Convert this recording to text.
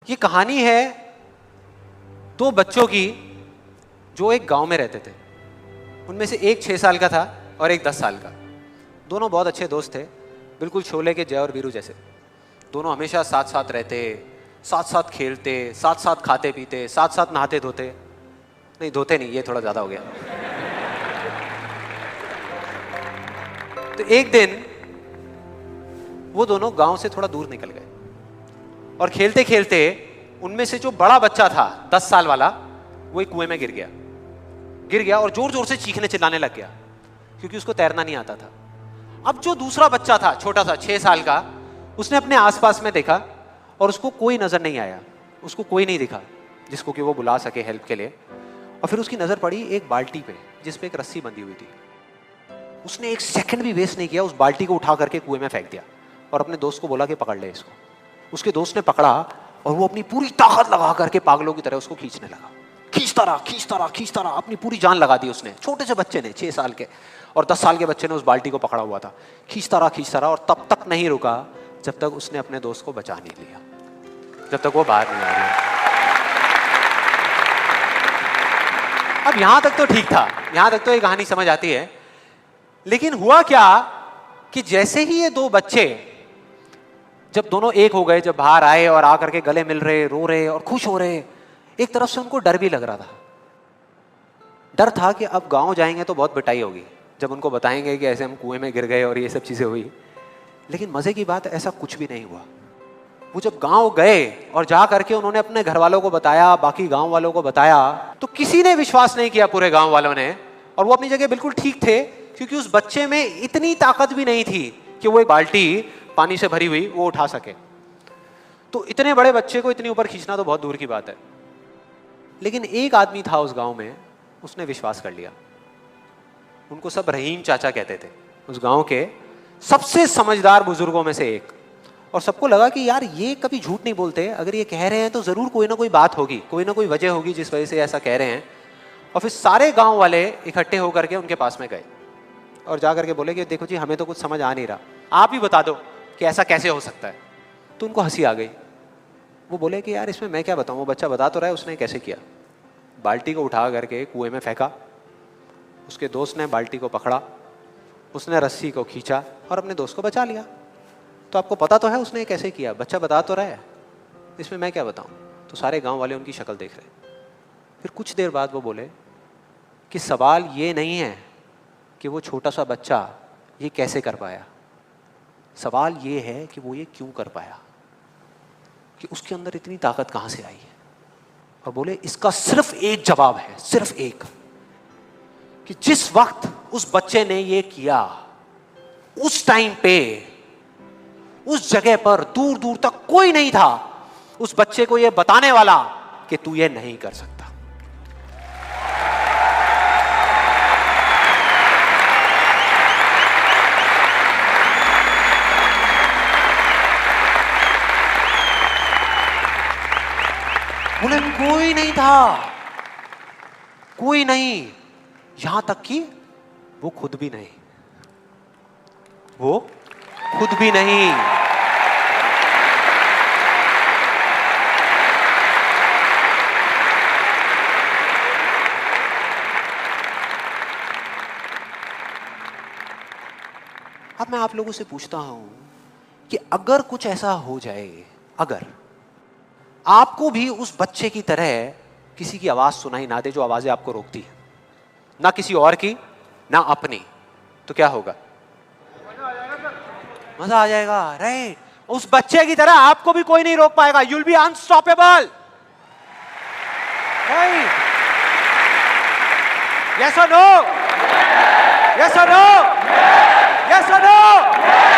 ये कहानी है दो बच्चों की जो एक गांव में रहते थे। उनमें से एक 6 साल का था और एक 10 साल का। दोनों बहुत अच्छे दोस्त थे, बिल्कुल शोले के जय और वीरू जैसे। दोनों हमेशा साथ साथ रहते, साथ साथ खेलते, साथ साथ खाते पीते, साथ साथ नहाते धोते। नहीं, धोते नहीं, ये थोड़ा ज्यादा हो गया। तो एक दिन वो दोनों गांव से थोड़ा दूर निकल गए और खेलते खेलते उनमें से जो बड़ा बच्चा था 10 साल वाला, वो एक कुएं में गिर गया और जोर जोर से चीखने चिल्लाने लग गया क्योंकि उसको तैरना नहीं आता था। अब जो दूसरा बच्चा था छोटा सा 6 साल का, उसने अपने आसपास में देखा और उसको कोई नजर नहीं आया, उसको कोई नहीं दिखा जिसको कि वो बुला सके हेल्प के लिए। और फिर उसकी नजर पड़ी एक बाल्टी पे जिस पे एक रस्सी बंधी हुई थी। उसने एक सेकंड भी वेस्ट नहीं किया, उस बाल्टी को उठा करके कुएं में फेंक दिया और अपने दोस्त को बोला कि पकड़ ले इसको। उसके दोस्त ने पकड़ा और वो अपनी पूरी ताकत लगा करके पागलों की तरह उसको खींचने लगा। खींचता रहा, अपनी पूरी जान लगा दी उसने। छोटे से बच्चे ने, 6 साल के और 10 साल के बच्चे ने उस बाल्टी को पकड़ा हुआ था। खींचता रहा और तब तक नहीं रुका जब तक उसने अपने दोस्त को बचा नहीं लिया, जब तक वो बाहर नहीं आ गया। अब यहां तक तो ठीक था, यहां तक तो ये कहानी समझ आती है। लेकिन हुआ क्या कि जैसे ही ये दो बच्चे जब दोनों एक हो गए, जब बाहर आए और आकर के गले मिल रहे, रो रहे और खुश हो रहे, एक तरफ से उनको डर भी लग रहा था। डर था कि अब गांव जाएंगे तो बहुत पिटाई होगी जब उनको बताएंगे कि ऐसे हम कुएं में गिर गए और ये सब चीजें हुई। लेकिन मजे की बात, ऐसा कुछ भी नहीं हुआ। वो जब गांव गए और जा करके उन्होंने अपने घर वालों को बताया, बाकी गांव वालों को बताया, तो किसी ने विश्वास नहीं किया, पूरे गांव वालों ने। और वो अपनी जगह बिल्कुल ठीक थे क्योंकि उस बच्चे में इतनी ताकत भी नहीं थी कि वो एक बाल्टी पानी से भरी हुई वो उठा सके। तो इतने बड़े बच्चे को इतनी ऊपर खींचना तो बहुत दूर की बात है। लेकिन एक आदमी था उस गांव में, उसने विश्वास कर लिया। उनको सब रहीम चाचा कहते थे, उस गांव के सबसे समझदार बुजुर्गों में से एक। और सबको लगा कि यार ये कभी झूठ नहीं बोलते, अगर ये कह रहे हैं तो जरूर कोई ना कोई बात होगी, कोई ना कोई वजह होगी जिस वजह से ऐसा कह रहे हैं। और फिर सारे गांव वाले इकट्ठे होकर के उनके पास में गए और जा करके बोले कि देखो जी, हमें तो कुछ समझ आ नहीं रहा, आप ही बता दो कि ऐसा कैसे हो सकता है। तो उनको हंसी आ गई। वो बोले कि यार इसमें मैं क्या बताऊं, वो बच्चा बता तो रहा है उसने कैसे किया। बाल्टी को उठा करके कुएं में फेंका, उसके दोस्त ने बाल्टी को पकड़ा, उसने रस्सी को खींचा और अपने दोस्त को बचा लिया। तो आपको पता तो है उसने कैसे किया, बच्चा बता तो रहा है, इसमें मैं क्या बताऊं। तो सारे गांव वाले उनकी शक्ल देख रहे। फिर कुछ देर बाद वो बोले कि सवाल ये नहीं है कि वो छोटा सा बच्चा ये कैसे कर पाया, सवाल ये है कि वो ये क्यों कर पाया, कि उसके अंदर इतनी ताकत कहां से आई है। और बोले इसका सिर्फ एक जवाब है, सिर्फ एक, कि जिस वक्त उस बच्चे ने ये किया, उस टाइम पे उस जगह पर दूर दूर तक कोई नहीं था उस बच्चे को ये बताने वाला कि तू ये नहीं कर सकता। बोले कोई नहीं था, कोई नहीं, यहां तक कि वो खुद भी नहीं, वो खुद भी नहीं। अब मैं आप लोगों से पूछता हूं कि अगर कुछ ऐसा हो जाए, अगर आपको भी उस बच्चे की तरह किसी की आवाज सुनाई ना दे जो आवाजें आपको रोकती है, ना किसी और की ना अपनी, तो क्या होगा? मजा आ जाएगा, राइट। उस बच्चे की तरह आपको भी कोई नहीं रोक पाएगा। You will be unstoppable, right? Yes और नो? यस और नो? यस और नो?